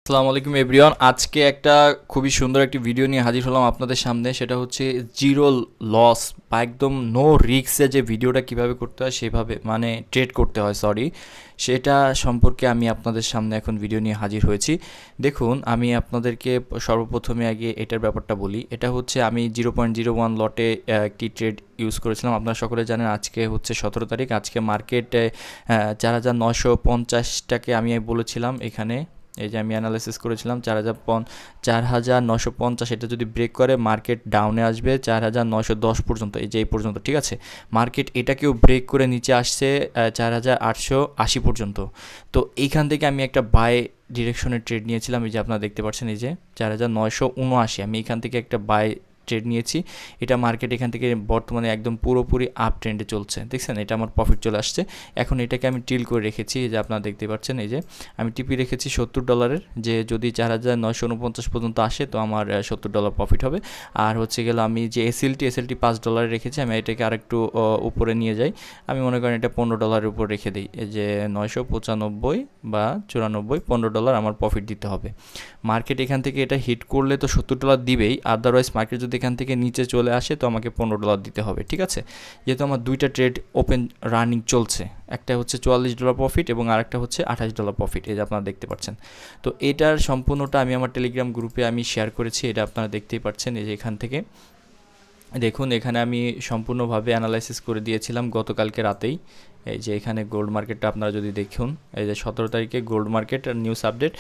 আসসালামু আলাইকুম এভরিওয়ান। আজকে একটা খুবই সুন্দর একটি ভিডিও নিয়ে হাজির হলাম আপনাদের সামনে। সেটা হচ্ছে জিরো লস বা একদম নো রিস্কে যে ভিডিওটা কিভাবে করতে হয়, সেভাবে মানে ট্রেড করতে হয়, সেটা সম্পর্কে আমি আপনাদের সামনে এখন ভিডিও নিয়ে হাজির হয়েছি। দেখুন, আমি আপনাদেরকে সর্বপ্রথমে আগে এটার ব্যাপারটা বলি। এটা হচ্ছে আমি 0.01 লটে একটি ট্রেড ইউজ করেছিলাম। আপনারা সকলে জানেন আজকে হচ্ছে 17 তারিখ। আজকে মার্কেটে 4,950টাকে আমি বলেছিলাম এখানে, এই যে আমি অ্যানালাইসিস করেছিলাম 4,950। এটা যদি ব্রেক করে মার্কেট ডাউনে আসবে 4,910 পর্যন্ত, এই যে এই পর্যন্ত, ঠিক আছে। মার্কেট এটাকেও ব্রেক করে নিচে আসছে 4,880 পর্যন্ত। তো এইখান থেকে আমি একটা বাই ডিরেকশনের ট্রেড নিয়েছিলাম, এই যে আপনারা দেখতে পাচ্ছেন, এই যে 4,979 আমি এখান থেকে একটা বাই ট্রেড নিয়েছি। এটা মার্কেট এখান থেকে বর্তমানে একদম পুরোপুরি আপ ট্রেন্ডে চলছে, দেখছেন। এটা আমার প্রফিট চলে আসছে। এখন এটাকে আমি টিল করে রেখেছি, এই যে আপনারা দেখতে পাচ্ছেন, এই যে আমি টিপি রেখেছি $70, যে যদি 4,949 পর্যন্ত আসে তো আমার $70 প্রফিট হবে। আর হচ্ছে গেল আমি যে এসএলটি $5 রেখেছি, আমি এটাকে আরেকটু উপরে নিয়ে যাই। আমি মনে করেন এটা $15 উপর রেখে দিই, এই যে 995 বা 94, $15 আমার প্রফিট দিতে হবে। মার্কেট এখান থেকে এটা হিট করলে তো $70 দিবেই, আদারওয়াইজ মার্কেট যদি এখান থেকে নিচে চলে আসে তো আমাকে $15 দিতে হবে, ঠিক আছে। যেহেতু আমার দুইটা ট্রেড ওপেন রানিং চলছে, একটা হচ্ছে $44 প্রফিট এবং আরেকটা হচ্ছে $28 প্রফিট, এই যে আপনারা দেখতে পাচ্ছেন। তো এটার সম্পূর্ণটা আমি আমার টেলিগ্রাম গ্রুপে আমি শেয়ার করেছি, এটা আপনারা দেখতেই পাচ্ছেন। এই যে এখান থেকে দেখুন, এখানে আমি সম্পূর্ণভাবে অ্যানালাইসিস করে দিয়েছিলাম গতকালকে রাতেই। এই যে এখানে গোল্ড মার্কেটটা আপনারা যদি দেখুন, এই যে 17 তারিখে গোল্ড মার্কেট আর নিউজ আপডেট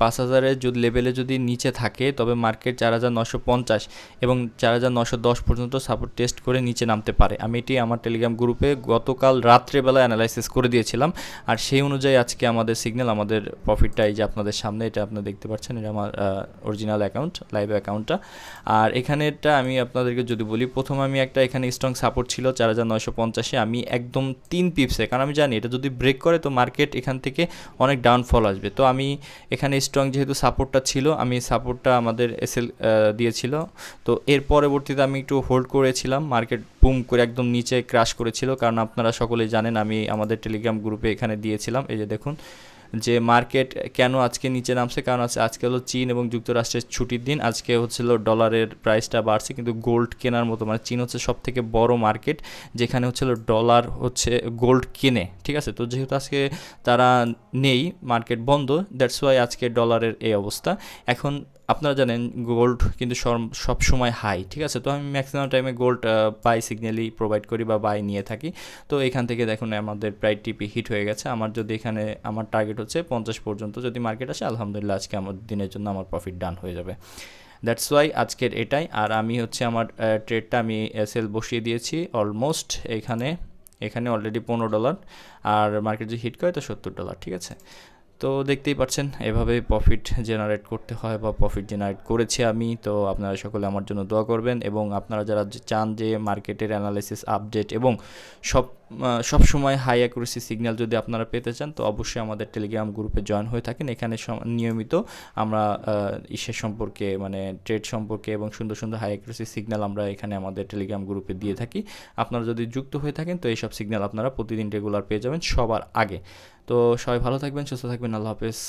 5,000-এর যদি লেভেলে যদি নিচে থাকে তবে মার্কেট 4,950 এবং 4,910 পর্যন্ত সাপোর্ট টেস্ট করে নিচে নামতে পারে। আমি এটি আমার টেলিগ্রাম গ্রুপে গতকাল রাত্রেবেলা অ্যানালাইসিস করে দিয়েছিলাম, আর সেই অনুযায়ী আজকে আমাদের সিগন্যাল, আমাদের প্রফিটটা এই যে আপনাদের সামনে, এটা আপনারা দেখতে পাচ্ছেন। এটা আমার অরিজিনাল অ্যাকাউন্ট, লাইভ অ্যাকাউন্টটা। আর এখানেরটা আমি আপনাদেরকে যদি বলি, প্রথম আমি একটা এখানে স্ট্রং সাপোর্ট ছিল 4,950-এ, আমি একদম 3 পিপসে, কারণ আমি জানি এটা যদি ব্রেক করে তো মার্কেট এখান থেকে অনেক ডাউনফল আসবে। তো আমি এখানে স্ট্রং যেহেতু সাপোর্টটা ছিল, আমি সাপোর্টটা আমাদের এসএল দিয়েছিল। তো এর পরবর্তীতে আমি একটু হোল্ড করেছিলাম, মার্কেট বুম করে একদম নিচে ক্রাশ করেছিল, কারণ আপনারা সকলেই জানেন আমি আমাদের টেলিগ্রাম গ্রুপে এখানে দিয়েছিলাম। এই যে দেখুন যে মার্কেট কেন আজকে নিচে নামছে, কারণ আজকে হলো চীন এবং যুক্তরাষ্ট্রের ছুটির দিন। আজকে হচ্ছিল ডলারের প্রাইসটা বাড়ছে, কিন্তু গোল্ড কেনার মতো, মানে চীন হচ্ছে সব থেকে বড় মার্কেট যেখানে হচ্ছিল ডলার হচ্ছে গোল্ড কেনে, ঠিক আছে। তো যেহেতু আজকে তারা নেই, মার্কেট বন্ধ, দ্যাটস ওয়াই আজকে ডলারের এই অবস্থা। এখন আপনারা জানেন গোল্ড কিন্তু সব সময় হাই, ঠিক আছে। তো আমি ম্যাক্সিমাম টাইমে গোল্ড বাই সিগন্যালই প্রোভাইড করি বা বাই নিয়ে থাকি। তো এখান থেকে দেখুন আমাদের প্রায় টিপি হিট হয়ে গেছে। আমার যদি এখানে আমার টার্গেট হচ্ছে 50 পর্যন্ত যদি মার্কেট আসে, আলহামদুলিল্লাহ আজকে আমার দিনের জন্য আমার প্রফিট ডান হয়ে যাবে। দ্যাটস ওয়াই আজকের এটাই। আর আমি হচ্ছে আমার ট্রেডটা আমি সেল বসিয়ে দিয়েছি অলমোস্ট এখানে, অলরেডি $15, আর মার্কেট যদি হিট করে তো $70, ঠিক আছে। তো দেখতেই পাচ্ছেন এভাবে প্রফিট জেনারেট করতে হয় বা প্রফিট জেনারেট করেছি আমি। তো আপনারা সকলে আমার জন্য দোয়া করবেন, এবং আপনারা যারা চান যে মার্কেটের অ্যানালাইসিস আপডেট এবং সব সময় হাই অ্যাকুরেসি সিগন্যাল যদি আপনারা পেতে চান তো অবশ্যই আমাদের টেলিগ্রাম গ্রুপে জয়েন হয়ে থাকেন। এখানে নিয়মিত আমরা ইসের সম্পর্কে, মানে ট্রেড সম্পর্কে এবং সুন্দর সুন্দর হাই অ্যাকুরেসি সিগন্যাল আমরা এখানে আমাদের টেলিগ্রাম গ্রুপে দিয়ে থাকি। আপনারা যদি যুক্ত হয়ে থাকেন তো এইসব সিগন্যাল আপনারা প্রতিদিন রেগুলার পেয়ে যাবেন সবার আগে। তো সবাই ভালো থাকবেন, সুস্থ থাকবেন, আল্লাহ হাফেজ।